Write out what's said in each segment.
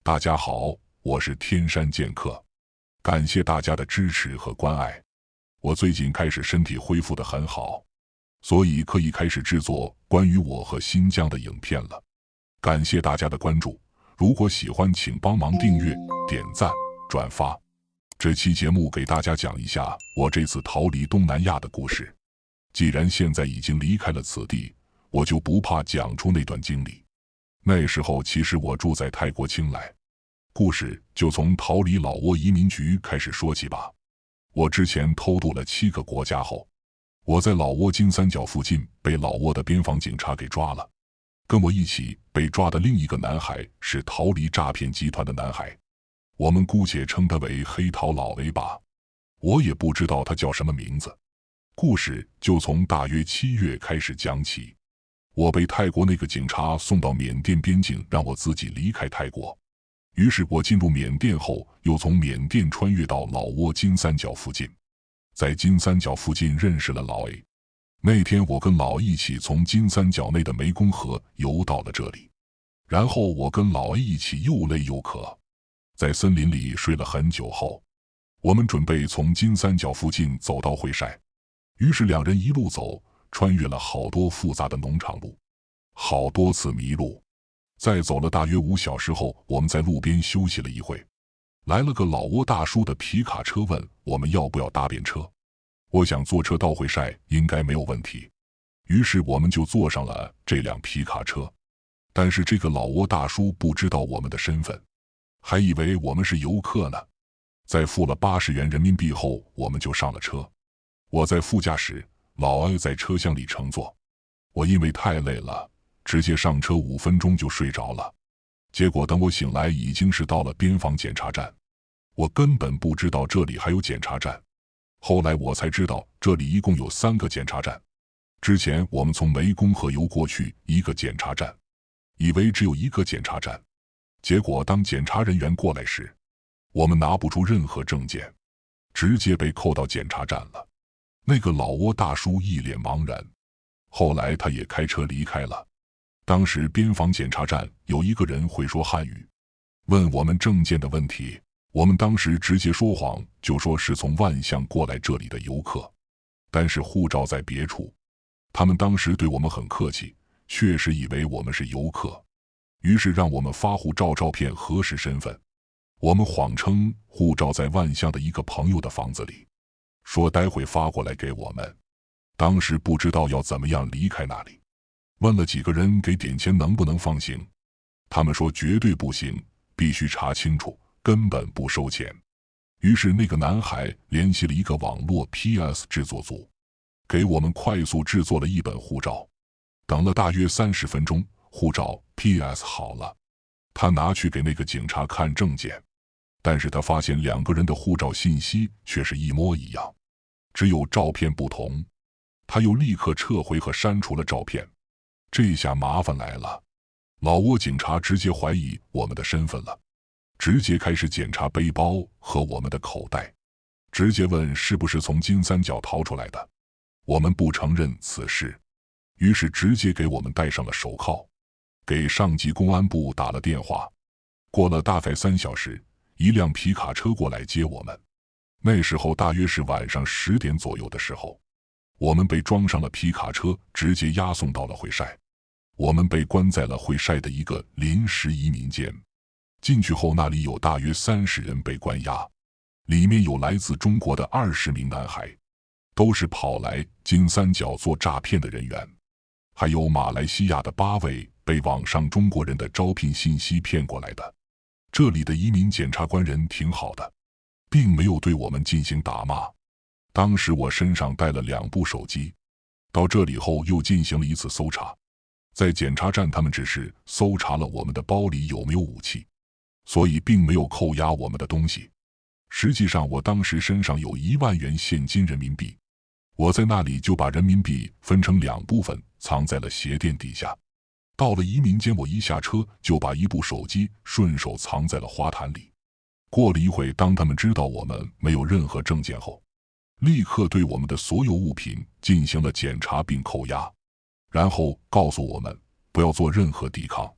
大家好，我是天山剑客，感谢大家的支持和关爱。我最近开始身体恢复得很好，所以可以开始制作关于我和新疆的影片了。感谢大家的关注，如果喜欢请帮忙订阅、点赞、转发。这期节目给大家讲一下我这次逃离东南亚的故事。既然现在已经离开了此地，我就不怕讲出那段经历。那时候其实我住在泰国清莱，故事就从逃离老挝移民局开始说起吧。我之前偷渡了7个国家后，我在老挝金三角附近被老挝的边防警察给抓了。跟我一起被抓的另一个男孩是逃离诈骗集团的男孩，我们姑且称他为黑桃老 A 吧，我也不知道他叫什么名字。故事就从大约7月开始讲起。我被泰国那个警察送到缅甸边境，让我自己离开泰国。于是我进入缅甸后，又从缅甸穿越到老挝金三角附近，在金三角附近认识了老 A。那天我跟老 A 一起从金三角内的湄公河游到了这里，然后我跟老 A 一起又累又渴，在森林里睡了很久后，我们准备从金三角附近走到会晒。于是两人一路走，穿越了好多复杂的农场路，好多次迷路。在走了大约5小时后，我们在路边休息了一会，来了个老挝大叔的皮卡车，问我们要不要搭便车。我想坐车到会晒应该没有问题，于是我们就坐上了这辆皮卡车。但是这个老挝大叔不知道我们的身份，还以为我们是游客呢。在付了80元人民币后，我们就上了车。我在副驾驶，老 A 在车厢里乘坐。我因为太累了，直接上车5分钟就睡着了。结果等我醒来，已经是到了边防检查站。我根本不知道这里还有检查站，后来我才知道这里一共有3个检查站。之前我们从湄公河游过去1个检查站，以为只有1个检查站。结果当检查人员过来时，我们拿不出任何证件，直接被扣到检查站了。那个老挝大叔一脸茫然，后来他也开车离开了。当时边防检查站有一个人会说汉语，问我们证件的问题，我们当时直接说谎，就说是从万象过来这里的游客，但是护照在别处。他们当时对我们很客气，确实以为我们是游客，于是让我们发护照照片核实身份。我们谎称护照在万象的一个朋友的房子里，说待会发过来给我们。当时不知道要怎么样离开那里，问了几个人给点钱能不能放行，他们说绝对不行，必须查清楚，根本不收钱。于是那个男孩联系了一个网络 PS 制作组，给我们快速制作了一本护照。等了大约30分钟，护照 PS 好了，他拿去给那个警察看证件，但是他发现2个人的护照信息却是一模一样，只有照片不同。他又立刻撤回和删除了照片。这下麻烦来了，老挝警察直接怀疑我们的身份了，直接开始检查背包和我们的口袋，直接问是不是从金三角逃出来的。我们不承认此事，于是直接给我们戴上了手铐，给上级公安部打了电话。过了大概3小时，一辆皮卡车过来接我们。那时候大约是晚上10点左右的时候，我们被装上了皮卡车，直接押送到了会晒。我们被关在了会晒的一个临时移民监，进去后那里有大约30人被关押，里面有来自中国的20名男孩，都是跑来金三角做诈骗的人员，还有马来西亚的8位被网上中国人的招聘信息骗过来的。这里的移民检察官人挺好的，并没有对我们进行打骂。当时我身上带了2部手机，到这里后又进行了1次搜查。在检查站他们只是搜查了我们的包里有没有武器，所以并没有扣押我们的东西。实际上我当时身上有1万元现金人民币，我在那里就把人民币分成2部分藏在了鞋垫底下。到了移民监，我一下车就把1部手机顺手藏在了花坛里。过了一会，当他们知道我们没有任何证件后，立刻对我们的所有物品进行了检查并扣押，然后告诉我们不要做任何抵抗，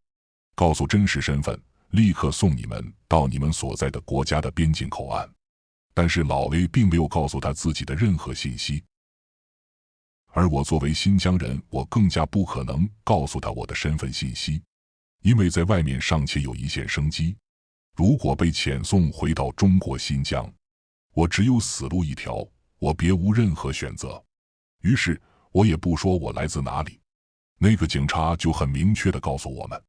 告诉真实身份，立刻送你们到你们所在的国家的边境口岸。但是老 A 并没有告诉他自己的任何信息，而我作为新疆人，我更加不可能告诉他我的身份信息，因为在外面尚且有一线生机。如果被遣送回到中国新疆，我只有死路一条，我别无任何选择。于是我也不说我来自哪里，那个警察就很明确地告诉我们，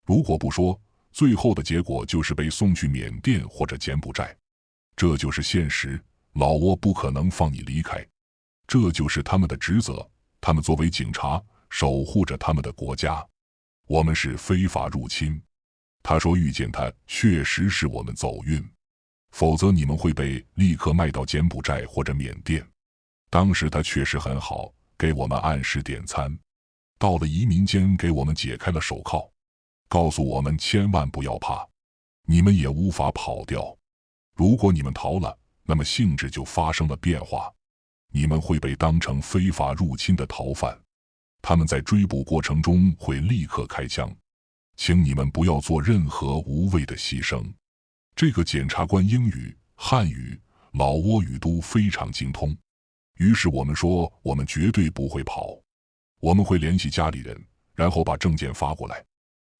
如果不说，最后的结果就是被送去缅甸或者柬埔寨。这就是现实，老挝不可能放你离开，这就是他们的职责，他们作为警察守护着他们的国家。我们是非法入侵。他说遇见他确实是我们走运，否则你们会被立刻卖到柬埔寨或者缅甸。当时他确实很好，给我们按时点餐，到了移民间给我们解开了手铐，告诉我们千万不要怕，你们也无法跑掉。如果你们逃了，那么性质就发生了变化，你们会被当成非法入侵的逃犯，他们在追捕过程中会立刻开枪，请你们不要做任何无谓的牺牲。这个检察官英语、汉语、老挝语都非常精通，于是我们说我们绝对不会跑，我们会联系家里人，然后把证件发过来。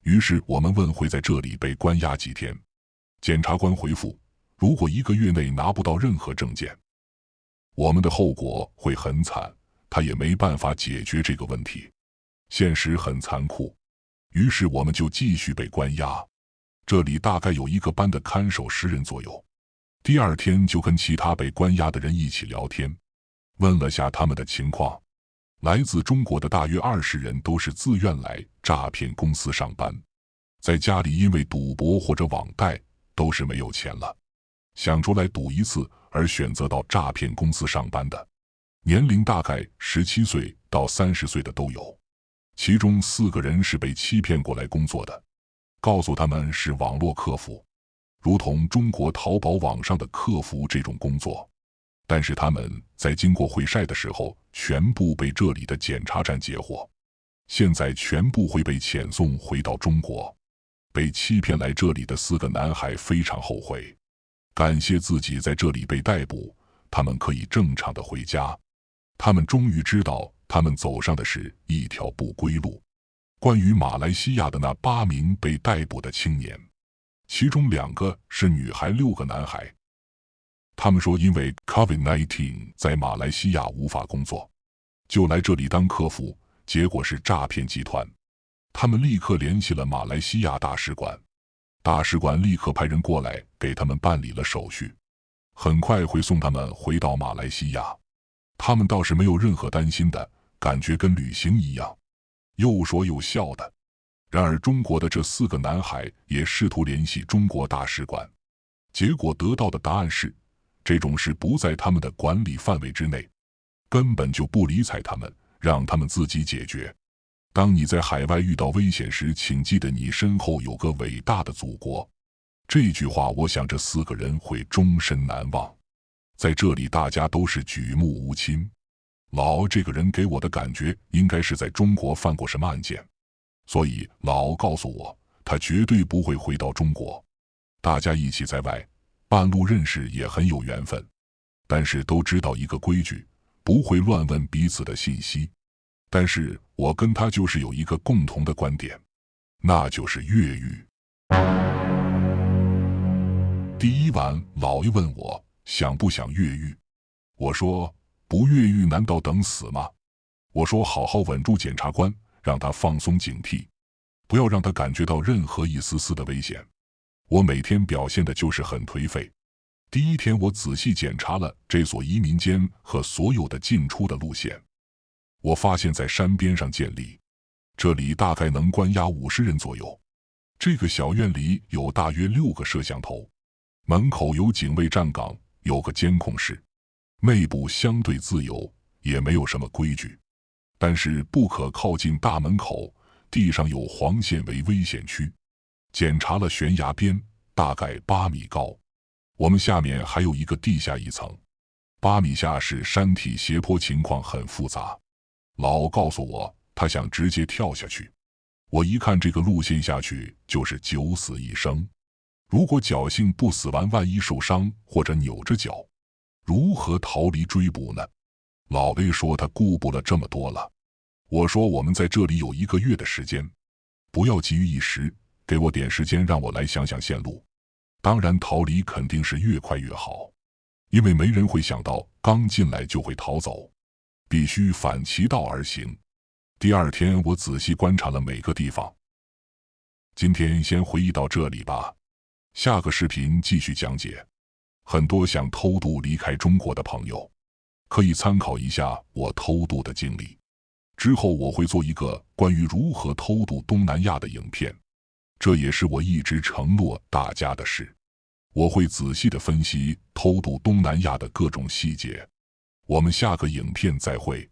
于是我们问会在这里被关押几天，检察官回复，如果1个月内拿不到任何证件，我们的后果会很惨，他也没办法解决这个问题。现实很残酷，于是我们就继续被关押。这里大概有1个班的看守10人左右。第2天就跟其他被关押的人一起聊天，问了下他们的情况。来自中国的大约20人都是自愿来诈骗公司上班，在家里因为赌博或者网贷都是没有钱了，想出来赌一次而选择到诈骗公司上班的，年龄大概17岁到30岁的都有。其中4个人是被欺骗过来工作的，告诉他们是网络客服，如同中国淘宝网上的客服这种工作。但是他们在经过会筛的时候，全部被这里的检查站截获，现在全部会被遣送回到中国。被欺骗来这里的4个男孩非常后悔，感谢自己在这里被逮捕，他们可以正常的回家。他们终于知道他们走上的是一条不归路。关于马来西亚的那8名被逮捕的青年，其中2个是女孩，6个男孩。他们说因为 COVID-19 在马来西亚无法工作，就来这里当客服，结果是诈骗集团。他们立刻联系了马来西亚大使馆，大使馆立刻派人过来给他们办理了手续，很快会送他们回到马来西亚。他们倒是没有任何担心的，感觉跟旅行一样，又说又笑的。然而中国的这4个男孩也试图联系中国大使馆，结果得到的答案是，这种事不在他们的管理范围之内，根本就不理睬他们，让他们自己解决。当你在海外遇到危险时，请记得你身后有个伟大的祖国。这句话我想这4个人会终身难忘。在这里大家都是举目无亲，老这个人给我的感觉应该是在中国犯过什么案件，所以老告诉我他绝对不会回到中国。大家一起在外半路认识也很有缘分，但是都知道一个规矩，不会乱问彼此的信息。但是我跟他就是有一个共同的观点，那就是越狱。第1晚，老爷问我想不想越狱，我说不越狱难道等死吗？我说好好稳住检察官，让他放松警惕，不要让他感觉到任何一丝丝的危险。我每天表现的就是很颓废。第1天我仔细检查了这所移民间和所有的进出的路线，我发现在山边上建立，这里大概能关押50人左右。这个小院里有大约6个摄像头，门口有警卫站岗，有个监控室，内部相对自由，也没有什么规矩。但是不可靠近大门口，地上有黄线为危险区。检查了悬崖边，大概8米高。我们下面还有一个地下1层，8米下是山体斜坡，情况很复杂。老告诉我他想直接跳下去，我一看这个路线下去就是9死1生。如果侥幸不死完，万一受伤或者扭着脚，如何逃离追捕呢？老 A 说他顾不了这么多了。我说我们在这里有1个月的时间，不要急于一时，给我点时间让我来想想线路。当然逃离肯定是越快越好，因为没人会想到刚进来就会逃走，必须反其道而行。第2天我仔细观察了每个地方。今天先回忆到这里吧，下个视频继续讲解。很多想偷渡离开中国的朋友，可以参考一下我偷渡的经历。之后我会做一个关于如何偷渡东南亚的影片，这也是我一直承诺大家的事。我会仔细地分析偷渡东南亚的各种细节。我们下个影片再会。